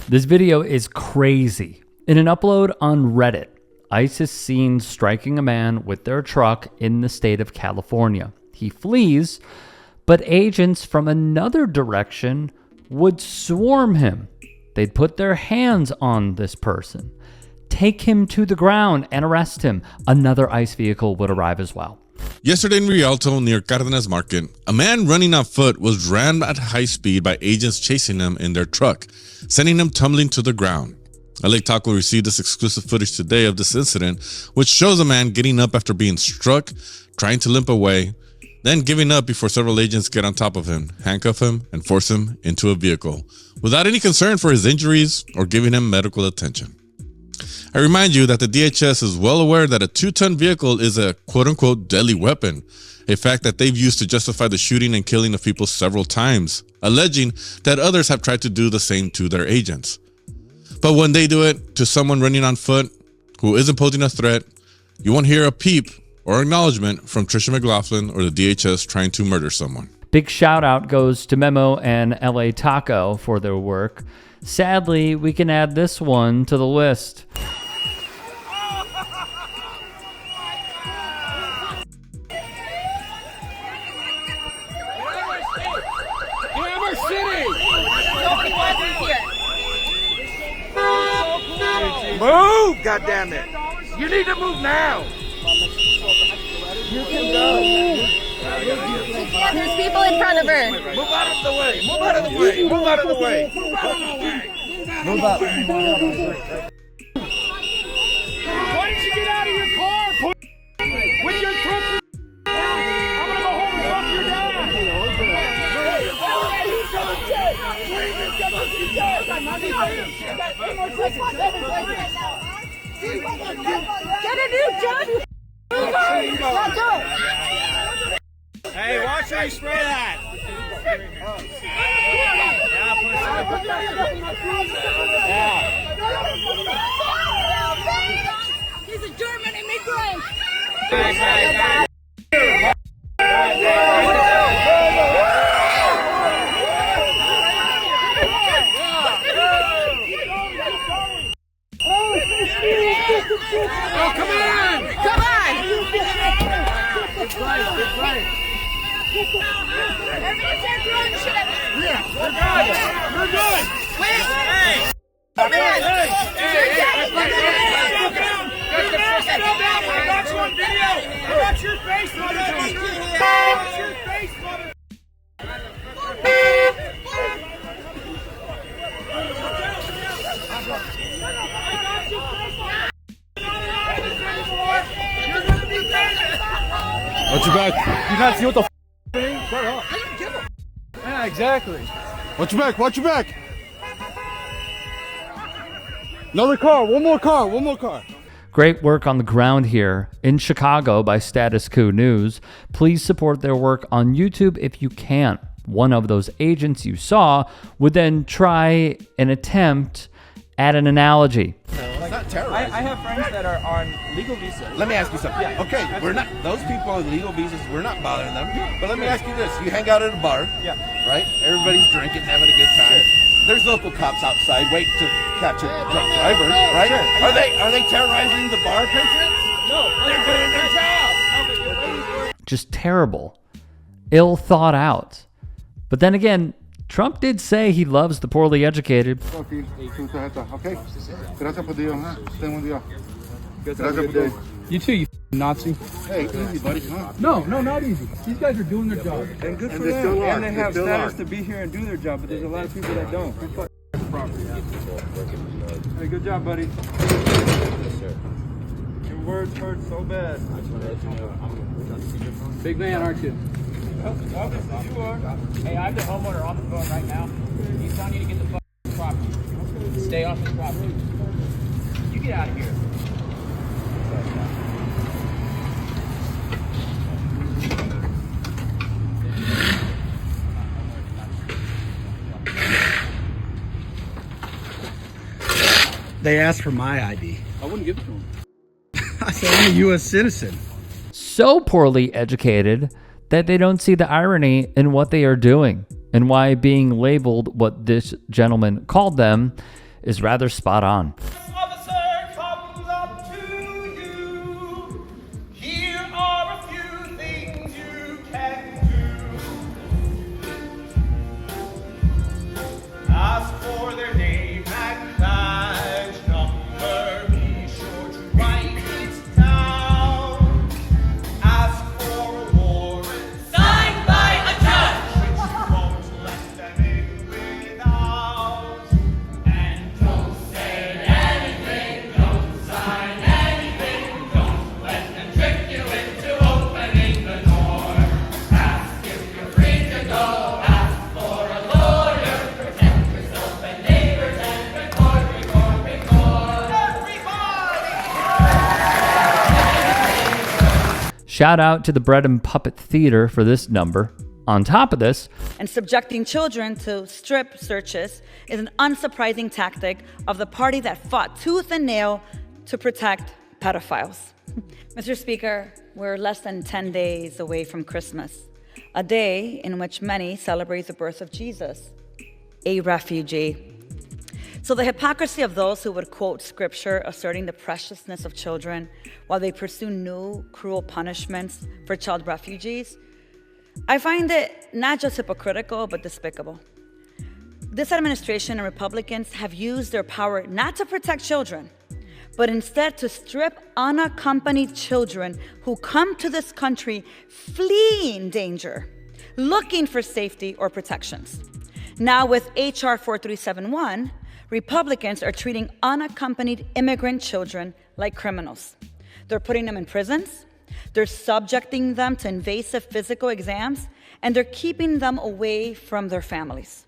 This video is crazy. In an upload on Reddit, ICE is seen striking a man with their truck in the state of California. He flees, but agents from another direction would swarm him. They'd put their hands on this person, take him to the ground, and arrest him. Another ICE vehicle would arrive as well. Yesterday in Rialto near Cardenas Market, a man running on foot was rammed at high speed by agents chasing him in their truck, sending him tumbling to the ground. LA Taco received this exclusive footage today of this incident, which shows a man getting up after being struck, trying to limp away, then giving up before several agents get on top of him, handcuff him, and force him into a vehicle, without any concern for his injuries or giving him medical attention. I remind you that the DHS is well aware that a 2-ton vehicle is a quote-unquote deadly weapon, a fact that they've used to justify the shooting and killing of people several times, alleging that others have tried to do the same to their agents. But when they do it to someone running on foot who isn't posing a threat, you won't hear a peep or acknowledgement from Trisha McLaughlin or the DHS trying to murder someone. Big shout out goes to Memo and LA Taco for their work. Sadly, we can add this one to the list. Move, goddammit! You need to move now! You can go. There's people in front of her. Move out of the way! Move out of the way! Move out of the way! Move out of the way! Move out. Why didn't you get out of your car? With your truck? I'm gonna go home and fuck your dad. Get a new job, you Hey, watch where you spray that. He's a German immigrant. Oh, come on! Come on! Good fight, good fight. Everyone's here throwing shit. Yeah, we're good. We're good. Wait! Hey! Come on! Hey! I got you on video! I got your face, mother! I got your face, mother! Watch your back. You not see what the thing? Shut up. Yeah, exactly. Watch your back. Watch your back. Another car. One more car. One more car. Great work on the ground here in Chicago by Status Quo News. Please support their work on YouTube if you can. One of those agents you saw would then try an attempt at an analogy. It's not terrorizing. I have friends that are on legal visas. Let me ask you something. Yeah, okay, we're not, those people on legal visas, we're not bothering them. But let me ask you this. You hang out at a bar, right? Everybody's drinking, having a good time. There's local cops outside waiting to catch a drunk driver, right? Are they terrorizing the bar patrons? No, they're doing their job. Just terrible. Ill thought out. But then again, Trump did say he loves the poorly educated. Okay. Gracias por Dios. Ten un día. Gracias por Dios. You too, you Nazi. Hey, easy, buddy. Huh? No, not easy. These guys are doing their job. And good for they them. still are. And they have They still status are. to be here and do their job, but there's a lot of people that don't. Hey, good job, buddy. Yes, sir. Your words hurt so bad. Big man, aren't you? Obviously you are. Hey, I have the homeowner on the phone right now. He's telling you to get the fuck off the property. Stay off the property. You get out of here. They asked for my ID. I wouldn't give it to him. I said, I'm a U.S. citizen. So poorly educated that they don't see the irony in what they are doing and why being labeled what this gentleman called them is rather spot on. Officer comes up to you. Here are a few things you can do. Ask for their name and badge number. Be sure to write it down. Ask for a warrant signed by a judge, which you won't let them in without. And don't say anything, don't sign anything, don't let them trick you into opening the door. Ask if you're free to go, ask for a lawyer, protect yourself and neighbors, and record. Everybody! Shout out to the Bread and Puppet Theater for this number. On top of this, And subjecting children to strip searches is an unsurprising tactic of the party that fought tooth and nail to protect pedophiles. Mr. Speaker, we're less than 10 days away from Christmas, a day in which many celebrate the birth of Jesus, a refugee. So the hypocrisy of those who would quote scripture asserting the preciousness of children while they pursue new cruel punishments for child refugees, I find it not just hypocritical, but despicable. This administration and Republicans have used their power not to protect children, but instead to strip unaccompanied children who come to this country fleeing danger, looking for safety or protections. Now with HR 4371, Republicans are treating unaccompanied immigrant children like criminals. They're putting them in prisons, they're subjecting them to invasive physical exams, and they're keeping them away from their families.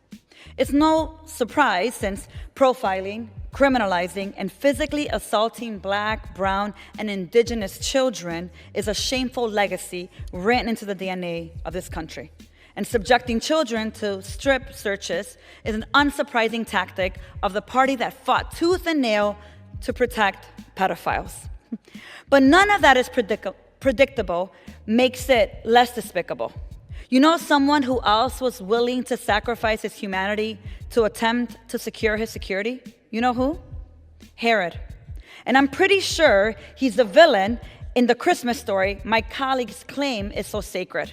It's no surprise since profiling, criminalizing, and physically assaulting Black, brown, and indigenous children is a shameful legacy written into the DNA of this country. And subjecting children to strip searches is an unsurprising tactic of the party that fought tooth and nail to protect pedophiles. But none of that is predictable makes it less despicable. You know someone who else was willing to sacrifice his humanity to attempt to secure his security? You know who? Herod. And I'm pretty sure he's the villain in the Christmas story my colleagues claim is so sacred.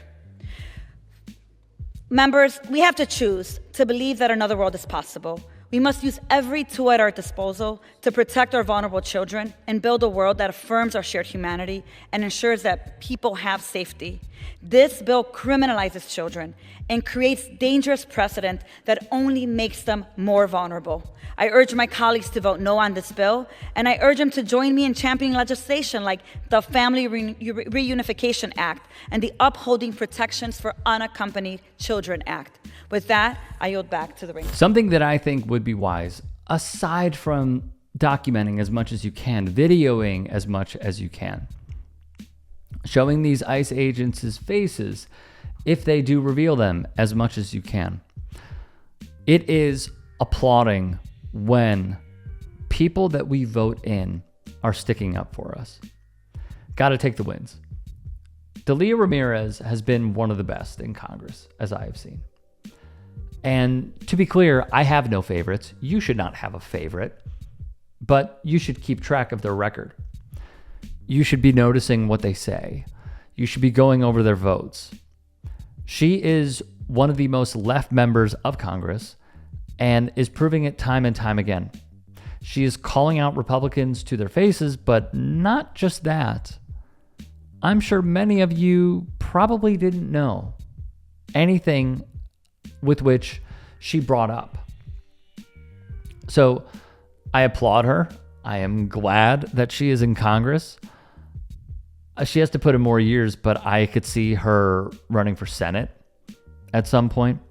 Members, we have to choose to believe that another world is possible. We must use every tool at our disposal to protect our vulnerable children and build a world that affirms our shared humanity and ensures that people have safety. This bill criminalizes children and creates dangerous precedent that only makes them more vulnerable. I urge my colleagues to vote no on this bill, and I urge them to join me in championing legislation like the Family Reunification Act and the Upholding Protections for Unaccompanied Children Act. With that, I yield back to the ring. something that I think would be wise, aside from documenting as much as you can, videoing as much as you can, showing these ICE agents' faces if they do reveal them as much as you can. It is applauding when people that we vote in are sticking up for us. Got to take the wins. Delia Ramirez has been one of the best in Congress, as I have seen. And to be clear, I have no favorites. You should not have a favorite, but you should keep track of their record. You should be noticing what they say. You should be going over their votes. She is one of the most left members of Congress and is proving it time and time again. She is calling out Republicans to their faces, but not just that. I'm sure many of you probably didn't know anything with which she brought up. So I applaud her. I am glad that she is in Congress. She has to put in more years, but I could see her running for Senate at some point.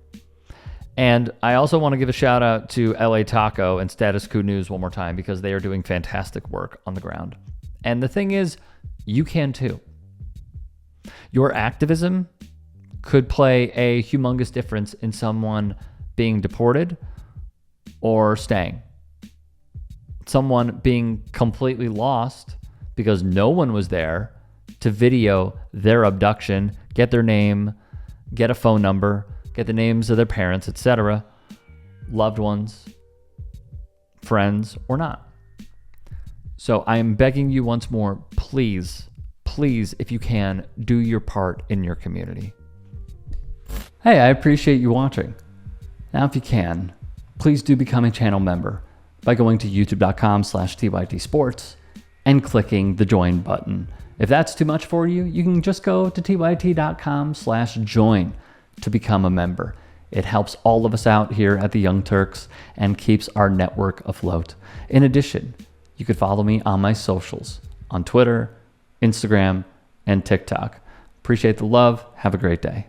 And I also want to give a shout out to LA Taco and Status Quo News one more time because they are doing fantastic work on the ground. And the thing is, you can too. Your activism could play a humongous difference in someone being deported or staying. Someone being completely lost because no one was there to video their abduction, get their name, get a phone number, get the names of their parents, etc., loved ones, friends or not. So I am begging you once more, please, if you can, do your part in your community. Hey, I appreciate you watching. Now, if you can, please do become a channel member by going to youtube.com/tytsports and clicking the join button. If that's too much for you, you can just go to tyt.com/join to become a member. It helps all of us out here at the Young Turks and keeps our network afloat. In addition, you could follow me on my socials on Twitter, Instagram, and TikTok. Appreciate the love. Have a great day.